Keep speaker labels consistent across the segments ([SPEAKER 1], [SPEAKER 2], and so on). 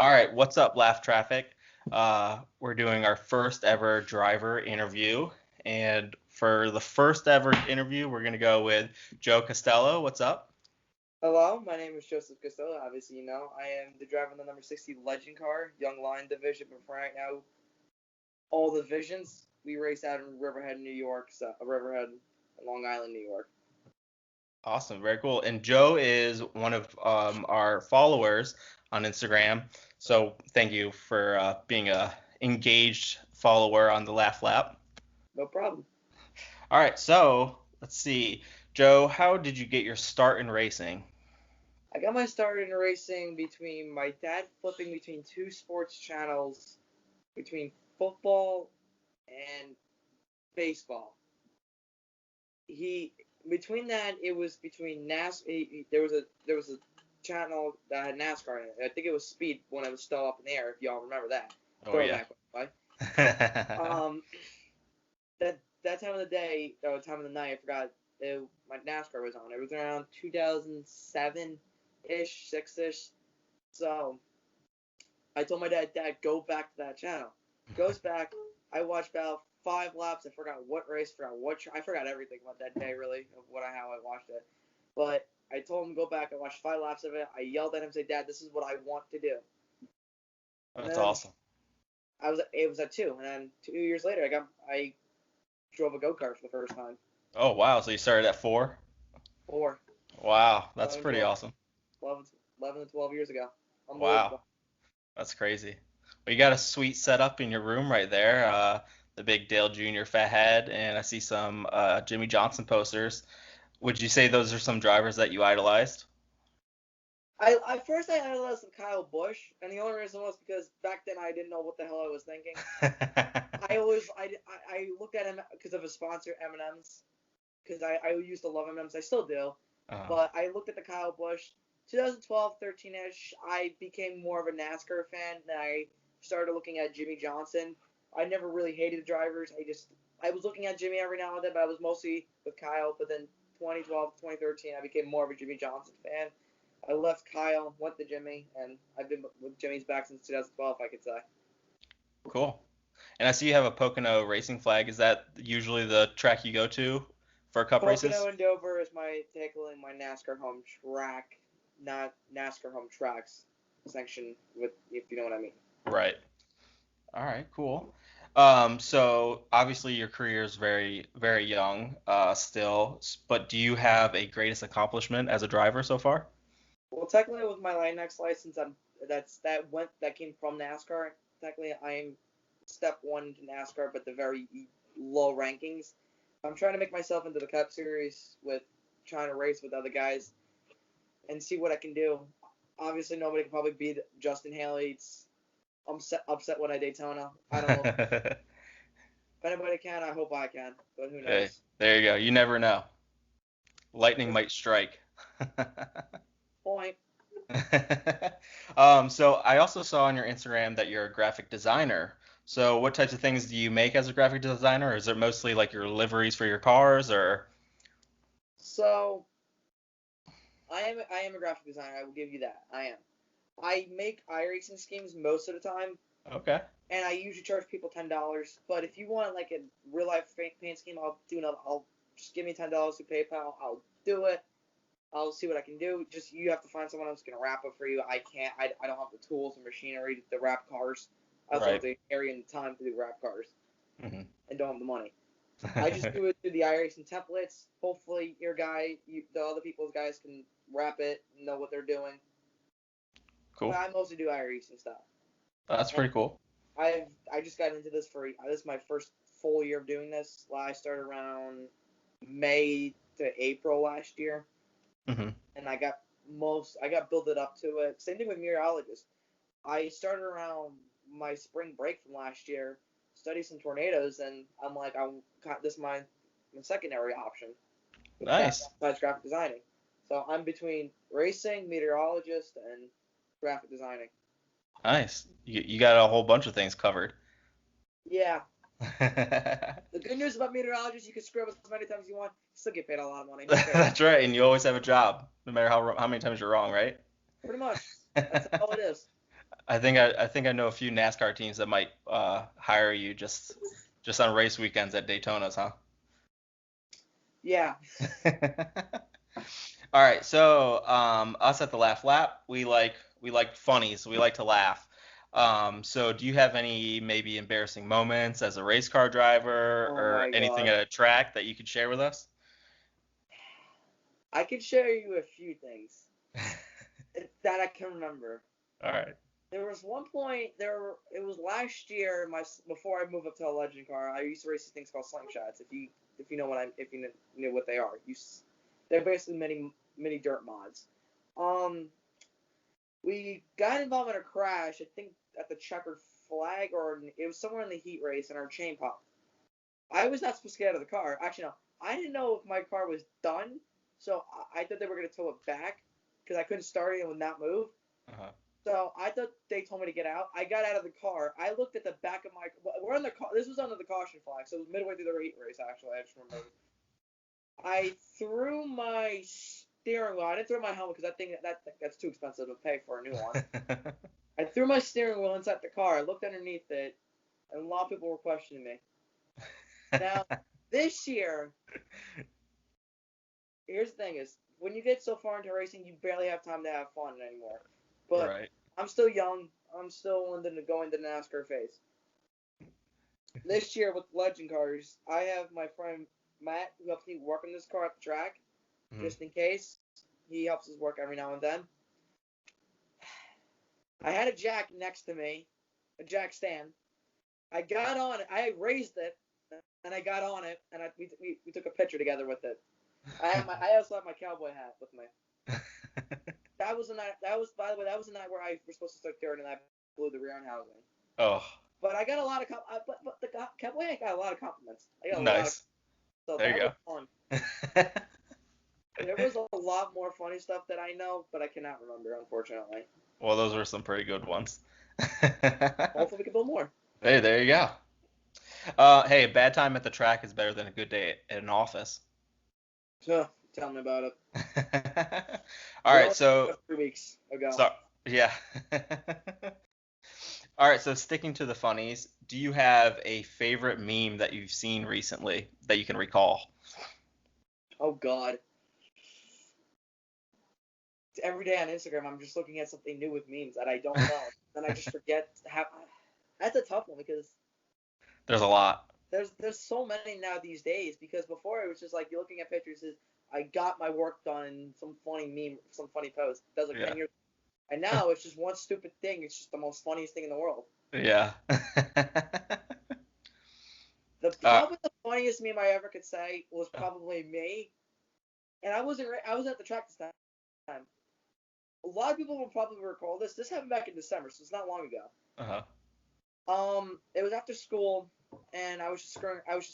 [SPEAKER 1] All right, what's up, Laugh Traffic? We're doing our first ever driver interview, and for the first ever interview, we're gonna go with Joe Costello. What's up?
[SPEAKER 2] Hello, my name is Joseph Costello. Obviously, you know I am the driver of the number 60 Legend car, Young Lion division. But for right now, all the divisions we race out in Riverhead, New York. Riverhead, Long Island, New York.
[SPEAKER 1] Awesome, very cool. And Joe is one of our followers on Instagram, so thank you for being a engaged follower on the Laugh Lap.
[SPEAKER 2] No problem.
[SPEAKER 1] All right, so let's see, Joe, how did you get your start in racing?
[SPEAKER 2] I got my start in racing between my dad flipping between two sports channels, between football and baseball. He between that it was between there was a channel that had NASCAR in it. I think it was Speed when it was still up in the air. If y'all remember that
[SPEAKER 1] Oh yeah.
[SPEAKER 2] throwback, by the way. That time of the day or time of the night, I forgot. My NASCAR was on. It was around 2007 ish, 6 ish. So I told my dad, go back to that channel. Goes back. I watched about 5 laps. I forgot what race, I forgot everything about that day really of how I watched it. But I told him to go back. I watched 5 laps of it. I yelled at him, say, Dad, this is what I want to do. And
[SPEAKER 1] That's
[SPEAKER 2] then
[SPEAKER 1] awesome.
[SPEAKER 2] it was at 2, and then 2 years later I drove a go kart for the first time.
[SPEAKER 1] Oh wow, so you started at 4?
[SPEAKER 2] 4,
[SPEAKER 1] Wow, that's
[SPEAKER 2] 11,
[SPEAKER 1] pretty
[SPEAKER 2] 12,
[SPEAKER 1] awesome.
[SPEAKER 2] 11 to 12 years ago.
[SPEAKER 1] Wow,
[SPEAKER 2] Unbelievable.
[SPEAKER 1] that's crazy. Well, you got a sweet setup in your room right there. The big Dale Jr. fat head, and I see some Jimmy Johnson posters. Would you say those are some drivers that you idolized?
[SPEAKER 2] I idolized Kyle Busch, and the only reason was because back then I didn't know what the hell I was thinking. I looked at him because of his sponsor M&M's, because I used to love M&M's. I still do,
[SPEAKER 1] uh,
[SPEAKER 2] but I looked at the Kyle Busch. 2012, 13ish, I became more of a NASCAR fan, and I started looking at Jimmy Johnson. I never really hated the drivers. I was looking at Jimmy every now and then, but I was mostly with Kyle. But then 2012, 2013, I became more of a Jimmy Johnson fan. I left Kyle, went to Jimmy, and I've been with Jimmy's back since 2012, I could say.
[SPEAKER 1] cool. And I see you have a Pocono racing flag. Is that usually the track you go to for cup
[SPEAKER 2] Pocono
[SPEAKER 1] races?
[SPEAKER 2] and Dover is technically my NASCAR home track, not NASCAR home tracks section, with if you know what I mean.
[SPEAKER 1] Right. All right, cool. So obviously your career is very, very young, still, but do you have a greatest accomplishment as a driver so far?
[SPEAKER 2] Well, technically with my Linex license, that came from NASCAR. Technically, I'm step one to NASCAR, but the very low rankings. I'm trying to make myself into the Cup Series with trying to race with other guys and see what I can do. Obviously, nobody can probably beat Justin Haley. I'm upset when I Daytona. I don't know if anybody can. I hope I can, but who
[SPEAKER 1] Hey,
[SPEAKER 2] knows?
[SPEAKER 1] there you go. You never know. Lightning might strike.
[SPEAKER 2] Point.
[SPEAKER 1] So I also saw on your Instagram that you're a graphic designer. So what types of things do you make as a graphic designer? Or is it mostly like your liveries for your cars or?
[SPEAKER 2] So I am a graphic designer. I will give you that. I am. I make iRacing schemes most of the time,
[SPEAKER 1] Okay.
[SPEAKER 2] and I usually charge people $10. But if you want like a real life paint scheme, I'll do another. I'll just give me $10 to PayPal. I'll do it. I'll see what I can do. Just you have to find someone else who's gonna wrap it for you. I can't. I don't have the tools and machinery to wrap cars. I also have
[SPEAKER 1] Right.
[SPEAKER 2] the area and the time to do wrap cars,
[SPEAKER 1] Hmm.
[SPEAKER 2] and don't have the money. I just do it through the iRacing templates. Hopefully, the other people's guys can wrap it, know what they're doing. But
[SPEAKER 1] Cool.
[SPEAKER 2] I mostly do iRacing stuff.
[SPEAKER 1] That's
[SPEAKER 2] And
[SPEAKER 1] pretty cool.
[SPEAKER 2] I just got into this is my first full year of doing this. I started around May to April last year,
[SPEAKER 1] Hmm.
[SPEAKER 2] and I got built up to it. Same thing with meteorologists. I started around my spring break from last year, studied some tornadoes, and I'm like, this is my secondary option
[SPEAKER 1] Nice.
[SPEAKER 2] besides graphic designing. So I'm between racing, meteorologist, and graphic designing.
[SPEAKER 1] Nice. You got a whole bunch of things covered.
[SPEAKER 2] Yeah. The good news about meteorologists, you can screw up as many times as you want, you still get paid a lot of money. Who cares?
[SPEAKER 1] That's right, and you always have a job, no matter how many times you're wrong, right?
[SPEAKER 2] Pretty much. That's all it is.
[SPEAKER 1] I think I know a few NASCAR teams that might hire you just on race weekends at Daytonas, huh?
[SPEAKER 2] Yeah.
[SPEAKER 1] All right, so us at the Laugh Lap, we like funnies, we like to laugh. So do you have any maybe embarrassing moments as a race car driver
[SPEAKER 2] Oh
[SPEAKER 1] or
[SPEAKER 2] my
[SPEAKER 1] anything
[SPEAKER 2] God.
[SPEAKER 1] at a track that you could share with us?
[SPEAKER 2] I can share you a few things that I can remember.
[SPEAKER 1] All right.
[SPEAKER 2] There was one point it was last year before I moved up to a legend car. I used to race these things called slingshots. If you know what I if you knew what they are, they're basically mini dirt mods. Um, we got involved in a crash. I think at the checkered flag, or it was somewhere in the heat race, and our chain popped. I was not supposed to get out of the car. Actually, no, I didn't know if my car was done, so I thought they were gonna tow it back because I couldn't start it and would not move.
[SPEAKER 1] Uh-huh.
[SPEAKER 2] So I thought they told me to get out. I got out of the car. I looked at the back of my. We're on the car. This was under the caution flag, so it was midway through the heat race. Actually, I just remember. I threw my steering wheel. I didn't throw my helmet because I think that's too expensive to pay for a new one. I threw my steering wheel inside the car. I looked underneath it, and a lot of people were questioning me. Now, this year, here's the thing: is when you get so far into racing, you barely have time to have fun anymore. But
[SPEAKER 1] Right.
[SPEAKER 2] I'm still young. I'm still wanting to go into the NASCAR phase. This year with legend cars, I have my friend Matt who helps me work on this car at the track,
[SPEAKER 1] Hmm.
[SPEAKER 2] just in case. He helps us work every now and then. I had a jack next to me, a jack stand. I got on it. I raised it, and I got on it, and we took a picture together with it. I also have my cowboy hat with me. That was the night. That was, by the way, that was the night where I was supposed to start third, and I blew the rear end housing.
[SPEAKER 1] Oh,
[SPEAKER 2] But I got a lot of but the cowboy hat got a lot of compliments. I got a lot of
[SPEAKER 1] nice.
[SPEAKER 2] so
[SPEAKER 1] There
[SPEAKER 2] that was
[SPEAKER 1] you
[SPEAKER 2] fun.
[SPEAKER 1] go.
[SPEAKER 2] There was a lot more funny stuff that I know, but I cannot remember, unfortunately.
[SPEAKER 1] Well, those were some pretty good ones.
[SPEAKER 2] Hopefully, we can build more.
[SPEAKER 1] Hey, there you go. Hey, a bad time at the track is better than a good day at an office.
[SPEAKER 2] So, tell me about it.
[SPEAKER 1] All
[SPEAKER 2] It
[SPEAKER 1] right,
[SPEAKER 2] only
[SPEAKER 1] so
[SPEAKER 2] was 3 weeks ago.
[SPEAKER 1] so yeah. All right, so sticking to the funnies, do you have a favorite meme that you've seen recently that you can recall?
[SPEAKER 2] Oh God. Every day on Instagram, I'm just looking at something new with memes that I don't know. Then I just forget how. That's a tough one because
[SPEAKER 1] There's a lot.
[SPEAKER 2] there's so many now these days. Because before it was just like you're looking at pictures, says I got my work done in some funny meme, some funny post. That was like
[SPEAKER 1] Yeah.
[SPEAKER 2] 10 years. And now it's just one stupid thing. It's just the most funniest thing in the world.
[SPEAKER 1] Yeah.
[SPEAKER 2] The
[SPEAKER 1] Uh,
[SPEAKER 2] probably the funniest meme I ever could say was probably me, and I was at the track this time. A lot of people will probably recall this. This happened back in December, so it's not long ago.
[SPEAKER 1] uh-huh.
[SPEAKER 2] It was after school, and I was just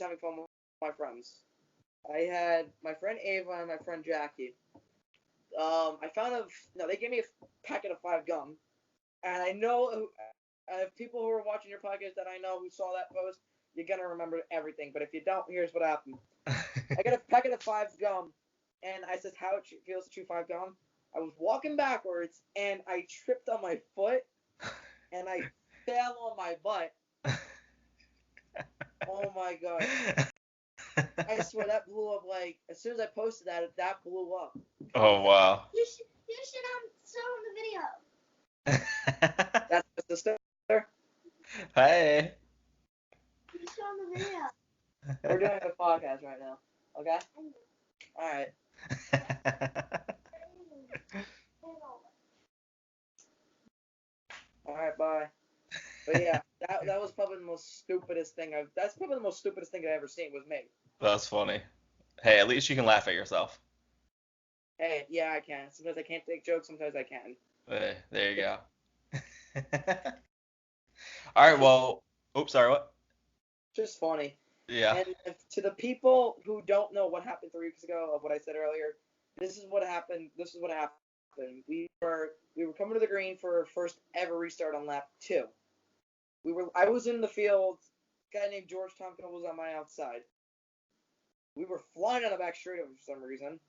[SPEAKER 2] having fun with my friends. I had my friend Ava and my friend Jackie. I found a no, they gave me a packet of 5 gum, and I know people who are watching your podcast that I know who saw that post, you're gonna remember everything. But if you don't, here's what happened. I got a packet of 5 gum, and I said how it feels to chew 5 gum. I was walking backwards, and I tripped on my foot, and I fell on my butt. Oh my god! I swear that blew up. Like as soon as I posted that, that blew up.
[SPEAKER 1] Oh wow.
[SPEAKER 2] You should show him the video. That's my sister.
[SPEAKER 1] Hey.
[SPEAKER 2] You show him the video. We're doing a podcast right now. Okay. All right. All right. Bye. But yeah, that was probably the most stupidest thing I've. That's probably the most stupidest thing I've ever seen was me.
[SPEAKER 1] That's funny. Hey, at least you can laugh at yourself.
[SPEAKER 2] Hey, yeah, I can. Sometimes I can't take jokes. Sometimes I can.
[SPEAKER 1] Hey, there you go. All right,
[SPEAKER 2] Just,
[SPEAKER 1] well, oops, sorry, what?
[SPEAKER 2] just funny.
[SPEAKER 1] Yeah.
[SPEAKER 2] And to the people who don't know what happened 3 weeks ago of what I said earlier, this is what happened. This is what happened. We were coming to the green for our first ever restart on lap 2. I was in the field. A guy named George Tompkins was on my outside. We were flying on the back straight for some reason,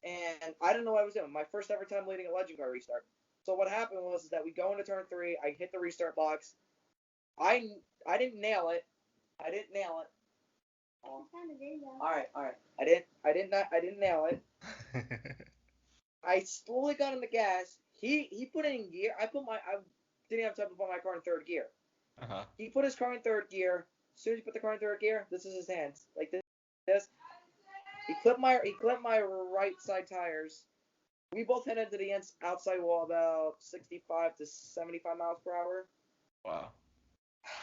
[SPEAKER 2] and I didn't know what I was doing. My first ever time leading a legend car restart. So what happened was is that we go into turn 3. I hit the restart box. I I didn't nail it. I didn't nail it. All right. I didn't nail it. I slowly got on the gas. He put it in gear. I didn't have time to put my car in third gear.
[SPEAKER 1] Uh-huh.
[SPEAKER 2] He put his car in third gear. As soon as he put the car in third gear, this is his hands. Like this. He clipped my right side tires. We both hit into the outside wall about 65 to 75 miles per hour.
[SPEAKER 1] Wow.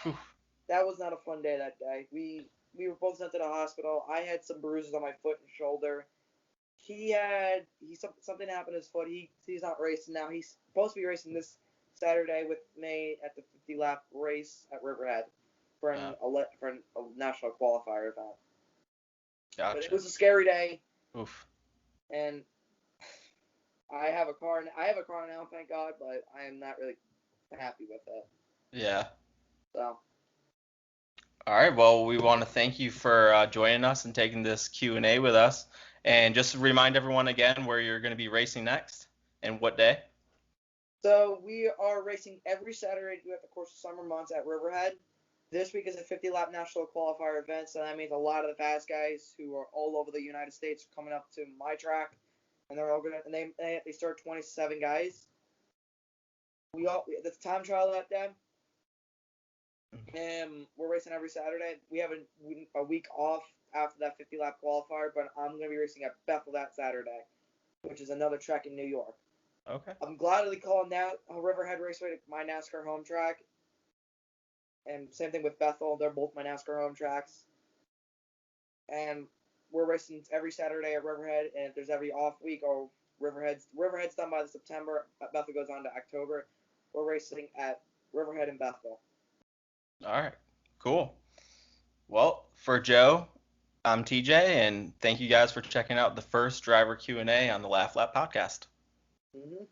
[SPEAKER 1] Whew.
[SPEAKER 2] That was not a fun day that day. We were both sent to the hospital. I had some bruises on my foot and shoulder. Something happened to his foot. He's not racing now. He's supposed to be racing this Saturday with me at the 50 lap race at Riverhead for
[SPEAKER 1] Yeah.
[SPEAKER 2] a national qualifier event. But it
[SPEAKER 1] Gotcha.
[SPEAKER 2] was a scary day,
[SPEAKER 1] Oof.
[SPEAKER 2] and I have a car. I have a car now, thank God, but I am not really happy with it.
[SPEAKER 1] Yeah.
[SPEAKER 2] So
[SPEAKER 1] All right. Well, we want to thank you for joining us and taking this Q&A with us. And just to remind everyone again where you're going to be racing next and what day.
[SPEAKER 2] So we are racing every Saturday throughout the course of summer months at Riverhead. This week is a 50 lap national qualifier event, so that means a lot of the fast guys who are all over the United States are coming up to my track, and they're all gonna and they start 27 guys. That's time trial that day, and we're racing every Saturday. We have a week off after that 50 lap qualifier, but I'm gonna be racing at Bethel that Saturday, which is another track in New York.
[SPEAKER 1] Okay.
[SPEAKER 2] I'm gladly calling that Riverhead Raceway my NASCAR home track. And same thing with Bethel. They're both my NASCAR home tracks. And we're racing every Saturday at Riverhead. And if there's every off week or Riverhead's done by the September, Bethel goes on to October. We're racing at Riverhead and Bethel.
[SPEAKER 1] All right. Cool. Well, for Joe, I'm TJ, and thank you guys for checking out the first driver Q&A on the Laugh Lap podcast.
[SPEAKER 2] Mm-hmm.